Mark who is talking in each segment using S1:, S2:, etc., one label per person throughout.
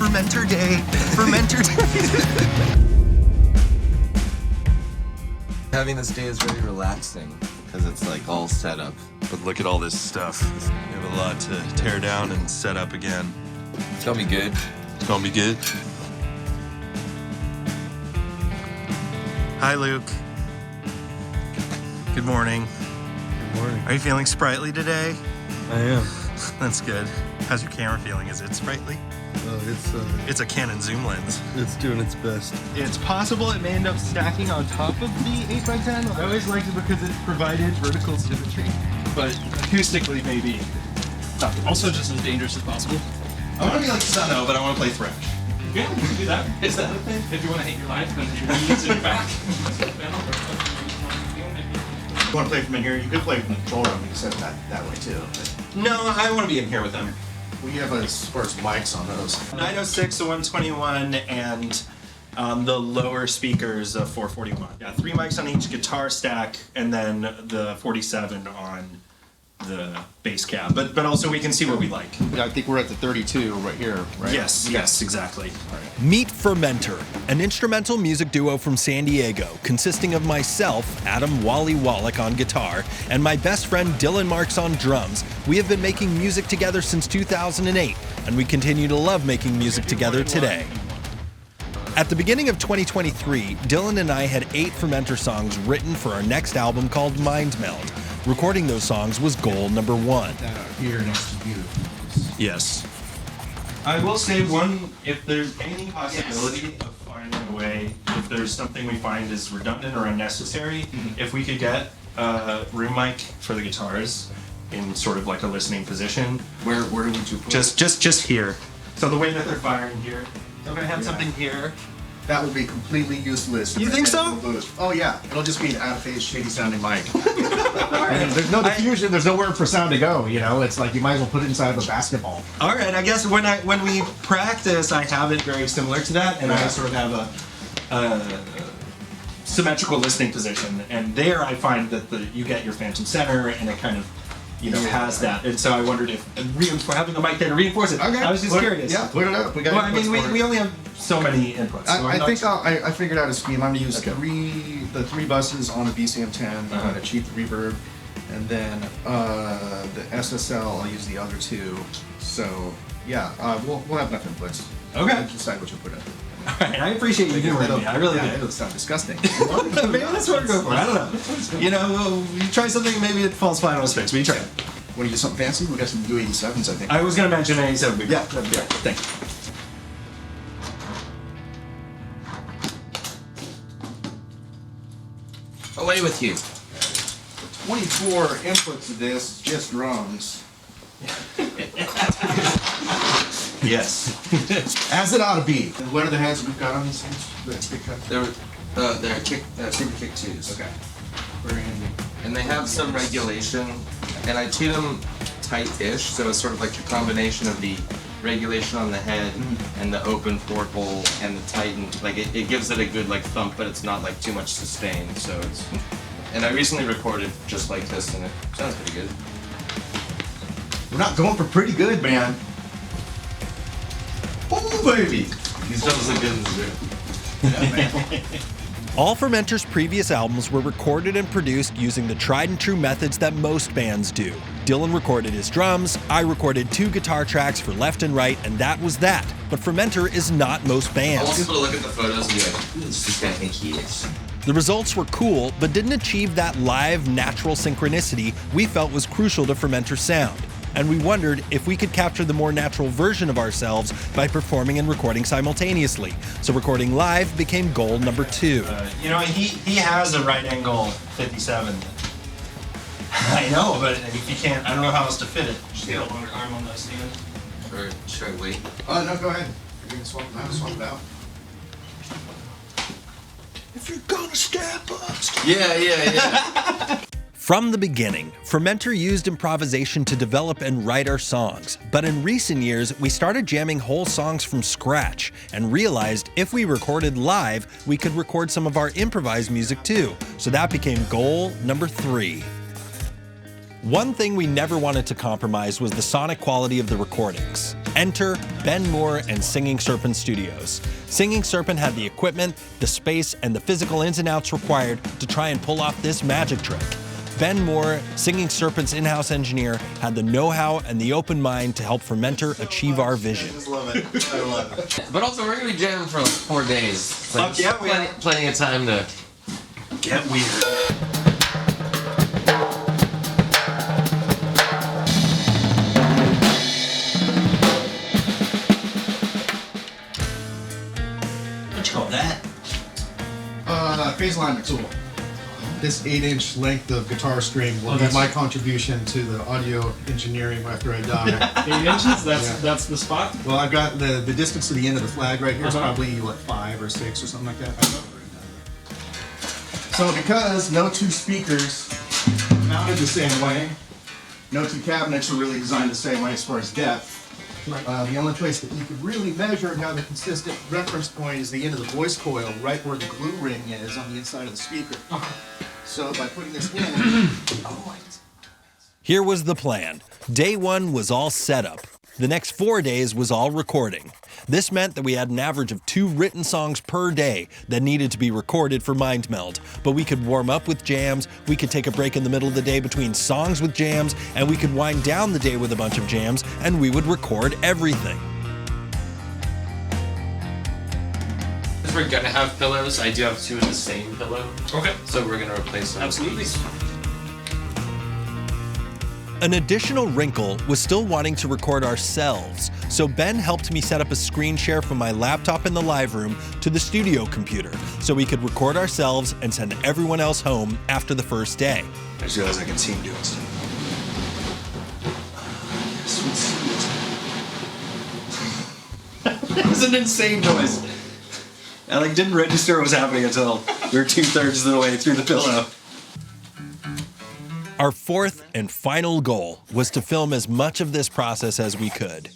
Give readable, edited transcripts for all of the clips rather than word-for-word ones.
S1: Fermentor Day. Fermentor Day.
S2: Having this day is very relaxing because it's like all set up.
S3: But look at all this stuff. We have a lot to tear down and set up again.
S2: It's gonna be good.
S3: It's gonna be good. Hi, Luke. Good morning.
S4: Good morning.
S3: Are you feeling sprightly today?
S4: I am.
S3: That's good. How's your camera feeling? Is it sprightly? It's a Canon zoom lens.
S4: It's doing its best.
S1: It's possible it may end up stacking on top of the 8x10. I always liked it because it provided vertical symmetry, but acoustically maybe.
S5: Also just as dangerous as possible.
S1: I want to be like Sunno, but I want to play thrash.
S5: Yeah, you can do that. Is that a thing? If you want to hate your life, then your knees in your back.
S6: You want to play from in here? You could play from the control room. You can set it that way too. But
S1: No, I want to be in here with them.
S6: we have as far as mics on those.
S1: 906, a 121, and the lower speakers, a 441. Yeah, 3 mics on each guitar stack, and then the 47 on the bass cab. But also we can see where we like.
S6: I think we're at the 32 right here, right?
S1: Yes, exactly.
S7: Meet Fermentor, an instrumental music duo from San Diego, consisting of myself, Adam Wally Wallach on guitar, and my best friend Dylan Marks on drums. We have been making music together since 2008, and we continue to love making music together today. At the beginning of 2023, Dylan and I had 8 Fermentor songs written for our next album called Meld. Recording those songs was goal number 1.
S6: Here next to you.
S1: Yes. I will say if there's any possibility of finding a way, if there's something we find is redundant or unnecessary, if we could get a room mic for the guitars in sort of like a listening position.
S2: Where would you put it?
S1: Just here. So the way that they're firing here. So if I have something here.
S6: That would be completely useless.
S1: You think so?
S6: Oh yeah, it'll just be an out-of-phase, shady sounding mic. There's no diffusion. There's nowhere for sound to go. You know, it's like you might as well put it inside of a basketball.
S1: All right, I guess when we practice, I have it very similar to that, and I sort of have a symmetrical listening position, and there I find that you get your phantom center, and it kind of has that, and so I wondered if having a mic there to reinforce it.
S6: Okay.
S1: I was just curious.
S6: Yeah, put it up. We got.
S1: Well, I mean, we only have so many inputs. So
S6: I figured out a scheme. I'm gonna use the three buses on a BCM10. I'm gonna cheat the reverb, and then the SSL. I'll use the other 2. So yeah, we'll have enough inputs.
S1: Okay.
S6: We'll decide what you put in.
S1: All right, I appreciate you humoring me. I really do.
S6: It'll sound disgusting.
S1: Maybe that's what I go for. I don't know. You try something, maybe it falls flat on its face. But you try it.
S6: Want to use something fancy? We got some new 87s, I think.
S1: I was gonna mention 87. But
S6: Yeah, that'd be right.
S1: Thank you.
S2: Away with you.
S6: 24 inputs of this, just drums.
S1: Yes.
S6: As it ought to be. And what are the heads we've got on these things? The kick cups?
S2: They're Super Kick 2s.
S6: Okay. Very handy.
S2: And they have some regulation, and I tune them tight-ish, so it's sort of like a combination of the regulation on the head and the open 4-hole and the tightened. Like it gives it a good like thump, but it's not like too much sustain. So it's. And I recently recorded just like this, and it sounds pretty good.
S6: We're not going for pretty good, man. Oh, baby.
S2: These drums look good in the room.
S6: Yeah, man.
S7: All Fermentor's previous albums were recorded and produced using the tried and true methods that most bands do. Dylan recorded his drums, I recorded 2 guitar tracks for left and right, and that was that. But Fermentor is not most
S2: I want
S7: bands.
S2: people to look at the photos and be like, who does this guy think he is?
S7: The results were cool, but didn't achieve that live, natural synchronicity we felt was crucial to Fermentor's sound. And we wondered if we could capture the more natural version of ourselves by performing and recording simultaneously. So recording live became goal number 2.
S1: He has a right angle 57. I know, but if you can't, I don't know how else to fit it.
S5: Just get a longer arm on the stand.
S2: Or should I wait?
S6: Oh, no, go ahead. You're going to swap it out.
S1: If you're gonna step up.
S2: Yeah.
S7: From the beginning, Fermentor used improvisation to develop and write our songs, but in recent years, we started jamming whole songs from scratch and realized if we recorded live, we could record some of our improvised music too, so that became goal number 3. One thing we never wanted to compromise was the sonic quality of the recordings. Enter Ben Moore and Singing Serpent Studios. Singing Serpent had the equipment, the space, and the physical ins and outs required to try and pull off this magic trick. Ben Moore, Singing Serpent's in-house engineer, had the know-how and the open mind to help Fermentor achieve our vision.
S1: I just love it. I love it.
S2: But also, we're gonna be jamming for like 4 days. So
S1: Fuck yeah, we are.
S2: plenty of time to
S1: Get weird. What you call that?
S6: Phase alignment tool. This 8-inch length of guitar string will be my contribution to the audio engineering after I die.
S5: 8 inches?
S6: Yeah.
S5: That's the spot?
S6: Well, I've got the distance to the end of the flag right here is
S5: Uh-huh.
S6: probably like 5 or 6 or something like that. So because no two speakers mounted the same way, no two cabinets are really designed the same way as far as depth. The only place that you could really measure and have a consistent reference point is the end of the voice coil, right where the glue ring is on the inside of the speaker. So by putting this in,
S7: Here was the plan. Day 1 was all setup. The next 4 days was all recording. This meant that we had an average of 2 written songs per day that needed to be recorded for Meld. But we could warm up with jams, we could take a break in the middle of the day between songs with jams, and we could wind down the day with a bunch of jams, and we would record everything.
S2: If we're gonna have pillows, I do have 2 of the same pillow.
S5: Okay.
S2: So we're gonna replace them.
S5: Absolutely.
S7: An additional wrinkle was still wanting to record ourselves, so Ben helped me set up a screen share from my laptop in the live room to the studio computer so we could record ourselves and send everyone else home after the first day.
S1: I just realized I can see him doing stuff. That was an insane noise. I didn't register what was happening until we were 2/3 of the way through the pillow.
S7: Our fourth and final goal was to film as much of this process as we could.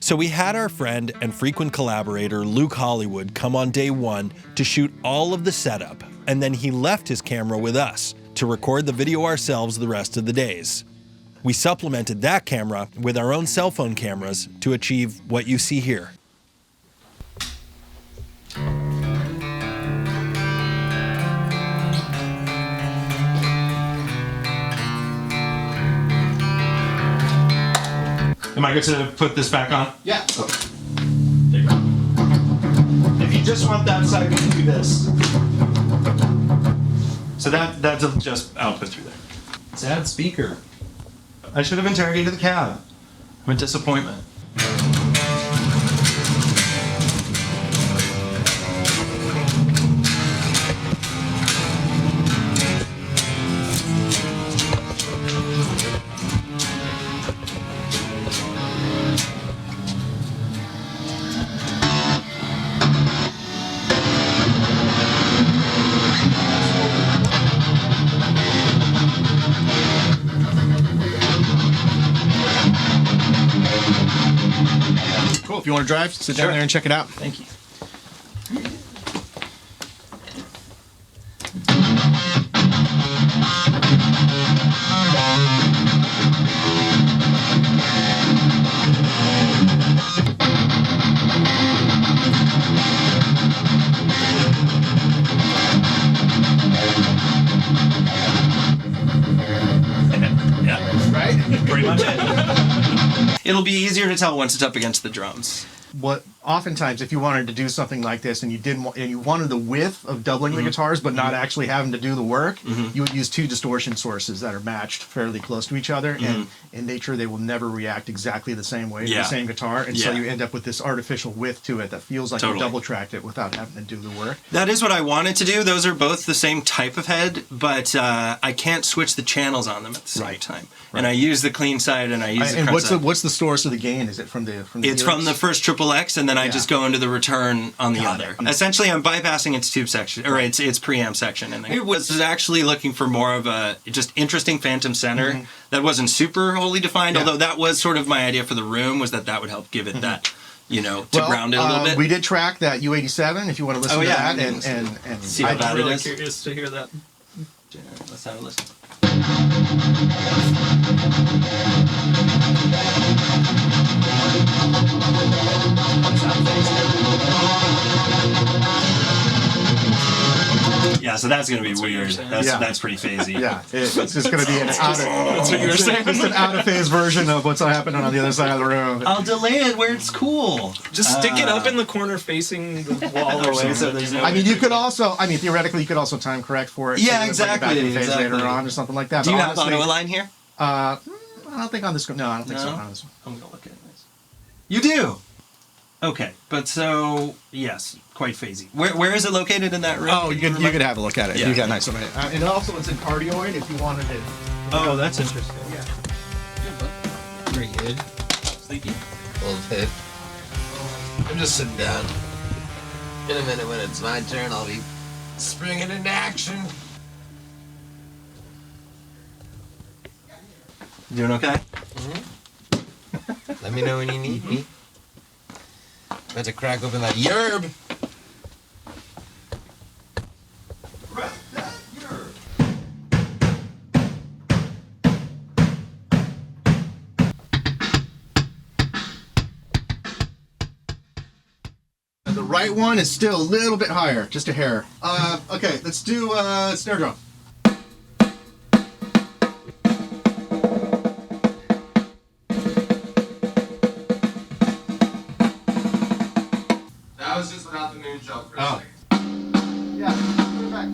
S7: So we had our friend and frequent collaborator Luc Hollywood come on day 1 to shoot all of the setup, and then he left his camera with us to record the video ourselves the rest of the days. We supplemented that camera with our own cell phone cameras to achieve what you see here.
S1: Am I good to put this back on?
S6: yeah.
S1: Okay. There you go. If you just want that side, we can do this. So that'll just output through there.
S5: Sad speaker.
S1: I should have interrogated the cab. I'm a disappointment.
S6: Cool. If you want to drive, sit down
S1: Sure.
S6: there and check it out.
S1: Thank you. Yeah,
S6: Right?
S1: pretty much it. It'll be easier to tell once it's up against the drums.
S6: What oftentimes, if you wanted to do something like this and you didn't want, and you wanted the width of doubling the guitars, but not actually having to do the work, you would use 2 distortion sources that are matched fairly close to each other, and in nature they will never react exactly the same way to
S1: Yeah.
S6: the same guitar, and so
S1: Yeah.
S6: you end up with this artificial width to it that feels like
S1: Totally.
S6: you double tracked it without having to do the work.
S1: That is what I wanted to do. Those are both the same type of head, but I can't switch the channels on them at the same time. And I use the clean side and I use the
S6: And
S1: crunch side.
S6: what's the source of the gain? Is it from the
S1: It's from the first triple X, and then I
S6: Yeah.
S1: just go into the return on the
S6: Got
S1: other.
S6: it.
S1: Essentially, I'm bypassing its tube section, or its preamp section. And I was actually looking for more of a just interesting phantom center that wasn't super wholly defined,
S6: Yeah.
S1: although that was sort of my idea for the room, was that would help give it that, to ground it a little bit.
S6: We did track that U87 if you want to listen
S1: Oh,
S6: to
S1: yeah.
S6: that, and
S1: See how
S6: I'm
S1: bad it
S6: really
S1: is?
S5: Curious to hear that.
S1: Let's have a listen.
S7: Yeah, so that's gonna be weird. That's pretty phasey.
S6: Yeah, it's just going to be an
S5: That's what you were saying.
S6: just an out of phase version of what's happening on the other side of the room.
S7: I'll delay it where it's cool.
S5: Just stick it up in the corner facing the wall or
S7: so
S5: something.
S7: there's no.
S6: I mean, you could also, theoretically, you could also time correct for it.
S7: Yeah,
S6: so you can bring it back in phase
S7: exactly.
S6: later on or something like that.
S7: Do you
S6: But
S7: have
S6: honestly,
S7: auto align here?
S6: I don't think on this. No, I don't think so.
S7: No?
S6: On this one.
S7: I'm gonna look at this. You do. Okay, but so yes, quite phasey. Where is it located in that room?
S6: Oh, you could have a look at it.
S7: Yeah.
S6: You got nice one. And also, it's in cardioid if you wanted it.
S7: Oh, that's interesting.
S6: Yeah.
S8: Pretty good.
S5: Sleepy?
S8: A little bit. I'm just sitting down. In a minute, when it's my turn, I'll be springing into action.
S7: Doing okay?
S8: Let me know when you need me. About to crack open that yerb.
S6: The right one is still a little bit higher, just a hair. Okay, let's do snare drum.
S2: That was just without the moon jump for a
S6: Oh.
S2: second.
S6: Yeah, put it back.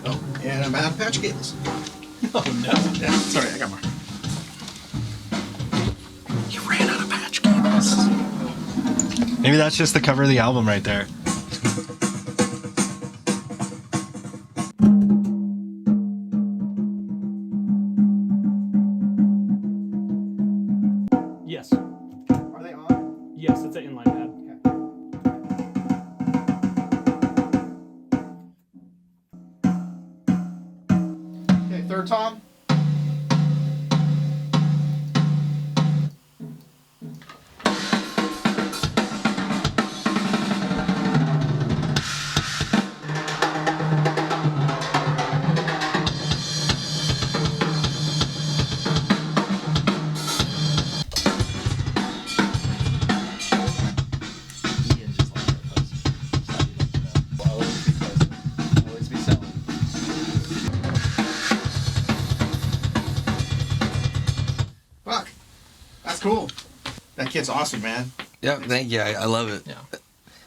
S6: Oh, and I'm out of patch cables.
S7: Oh no.
S6: Yeah, sorry, I got more.
S7: You ran out of patch cables. Maybe that's just the cover of the album right there.
S5: Yes.
S6: Are they on?
S5: Yes, it's an inline pad.
S6: Okay, third tom. Fuck. That's cool. That kid's awesome, man.
S8: Yep, thank you. I love it.
S5: Yeah.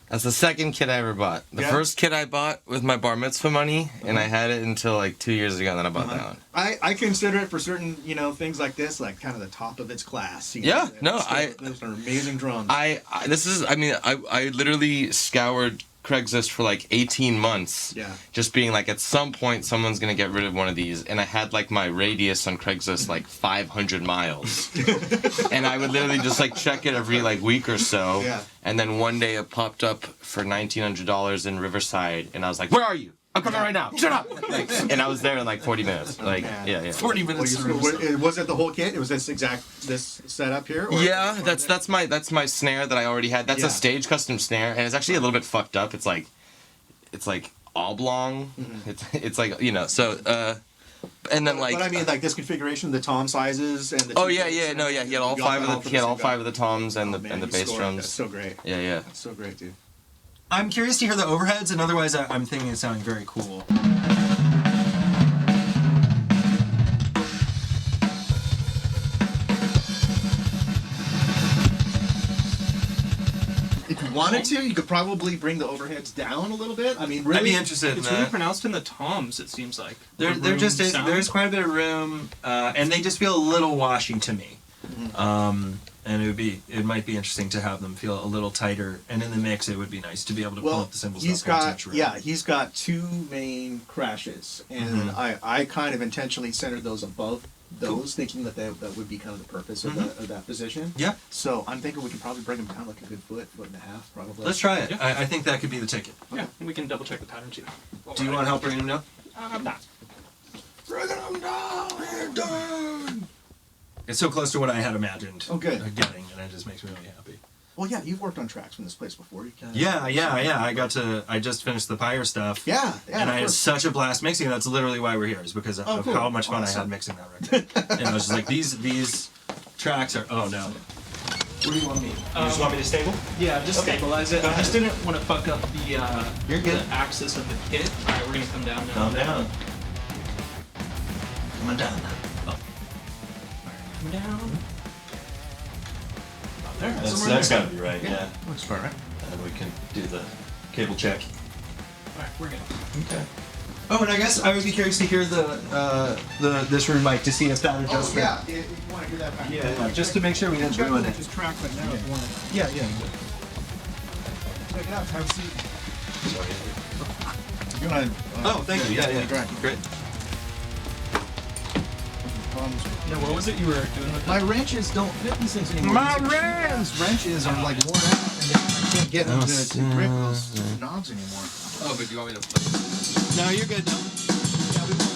S8: That's the second kit I ever bought. The
S6: Yeah?
S8: first kit I bought with my bar mitzvah money, and I had it until like 2 years ago, and then I bought that one.
S6: I consider it for certain, things like this, like kind of the top of its class.
S8: Yeah, no,
S6: those are amazing drums.
S8: I literally scoured Craigslist for like 18 months.
S6: Yeah.
S8: Just being like, at some point, someone's gonna get rid of one of these, and I had like my radius on Craigslist like 500 miles, and I would literally just like check it every like week or so.
S6: Yeah.
S8: And then one day it popped up for $1,900 in Riverside, and I was like, "Where are you? I'm coming right now. Shut up!" Like, and I was there in like 40 minutes. Like,
S6: man.
S8: yeah.
S5: 40 minutes.
S6: Was it the whole kit? It was this setup here? Or
S8: Yeah, that's my snare that I already had. That's
S6: Yeah.
S8: a stage custom snare, and it's actually a little bit fucked up. It's like oblong. It's like so. And then like.
S6: But I mean, like this configuration, the tom sizes and the.
S8: Oh yeah. He had all five of the toms and the bass
S6: That's
S8: drums.
S6: so great.
S8: Yeah.
S6: That's so great, dude.
S7: I'm curious to hear the overheads, and otherwise I'm thinking it's sounding very cool.
S6: If you wanted to, you could probably bring the overheads down a little bit. I mean, really.
S7: I'd be interested in
S5: It's really
S7: that.
S5: pronounced in the toms, it seems like.
S7: They're
S5: The room
S7: just
S5: sound.
S7: there's quite a bit of room, and they just feel a little washy to me. And it might be interesting to have them feel a little tighter, and in the mix it would be nice to be able to pull
S6: Well,
S7: up the cymbals.
S6: he's
S7: up one
S6: got
S7: touch room.
S6: he's got two main crashes, and I kind of intentionally centered those above those, thinking that would be kind of the purpose of, of that position.
S7: Yeah.
S6: So I'm thinking we can probably bring them down like a good foot and a half, probably.
S7: Let's try it.
S5: Yeah.
S7: I think that could be the ticket.
S5: Yeah, we can double check the pattern too.
S7: Do you want help bringing them down?
S5: I'm not.
S6: Dragging them down. They're done.
S1: It's so close to what I had imagined.
S6: Oh, good.
S1: Getting, and it just makes me really happy.
S6: Well, yeah, you've worked on tracks from this place before. You can.
S1: Yeah. I just finished the Pyre stuff.
S6: Yeah.
S1: And I
S6: of
S1: had
S6: course.
S1: such a blast mixing. That's literally why we're here, is because of
S6: cool.
S1: how much fun I
S6: Awesome.
S1: had mixing that record. And I was just like, these tracks are. Oh no. What do you want me? You just want me to stable?
S5: Yeah, just
S1: Okay.
S5: stabilize it.
S1: Go
S5: I just
S1: ahead.
S5: didn't want to fuck up the
S1: You're good.
S5: the axis of the kit. All right, we're gonna come down now.
S1: Calm down. Come on down. Oh.
S5: Come down. Oh, there.
S1: That's gotta be right. Yeah.
S6: Looks far, right?
S1: And we can do the cable check.
S5: All right, we're good.
S1: Okay. Oh, and I guess I would be curious to hear the this room mic to see if that adjustment.
S6: Oh, yeah. If you want to hear that back.
S1: Yeah, just to make sure we didn't ruin it.
S6: Just track right now if you want to.
S1: Yeah.
S6: Check it out. Have a seat.
S1: Sorry.
S6: You want to?
S1: Oh, thank you. Yeah. Great.
S5: No, what was it you were doing with
S6: My
S5: that?
S6: wrenches don't fit these things anymore.
S1: My
S6: These wrenches are like worn out, and I can't get them to grip those knobs anymore.
S8: Oh, but do you want me to flip it?
S1: No, you're good.
S6: Yeah, we want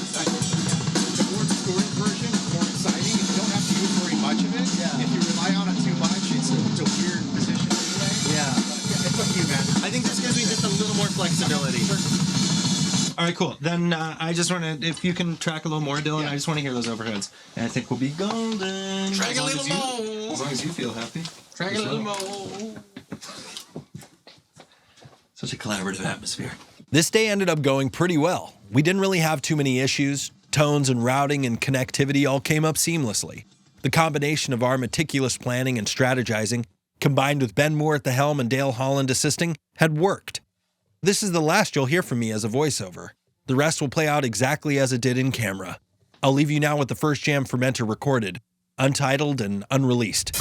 S6: the more distorted version, more exciting. You don't have to use very much of it. Yeah. If you rely on it too much, it's a weird position anyway.
S1: Yeah.
S6: It's up to you, man.
S1: I think this gives me just a little more flexibility. All right, cool. Then I just want to, if you can track a little more, Dylan,
S6: Yeah.
S1: I just want to hear those overheads. And I think we'll be golden.
S8: Drag a
S1: As long
S8: little
S1: as you-
S8: more.
S1: As long as you feel happy.
S8: Drag a little more.
S1: Such a collaborative atmosphere.
S7: This day ended up going pretty well. We didn't really have too many issues. Tones and routing and connectivity all came up seamlessly. The combination of our meticulous planning and strategizing, combined with Ben Moore at the helm and Dale Holland assisting, had worked. This is the last you'll hear from me as a voiceover. The rest will play out exactly as it did in camera. I'll leave you now with the first jam Fermentor recorded, untitled and unreleased.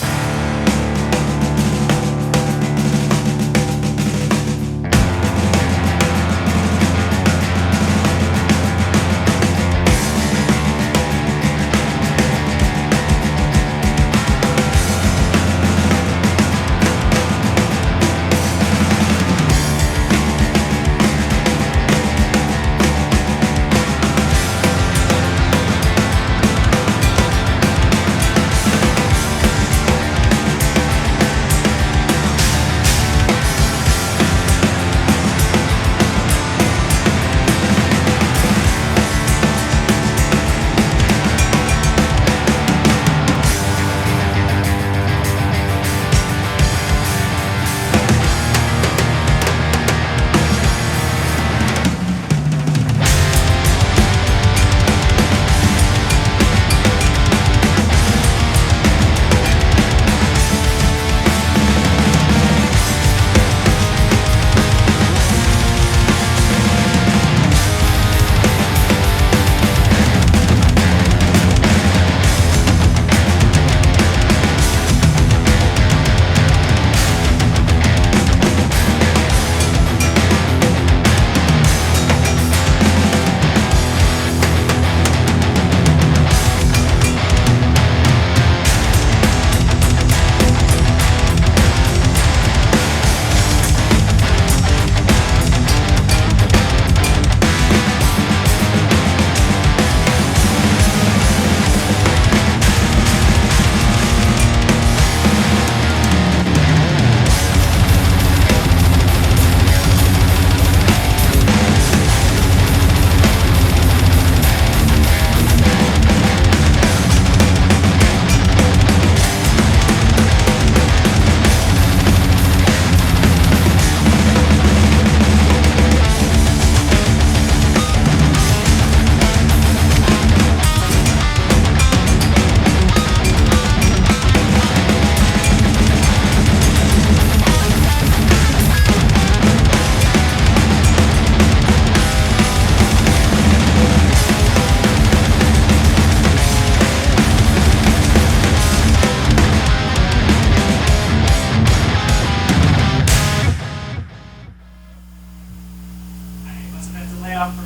S9: Lay off for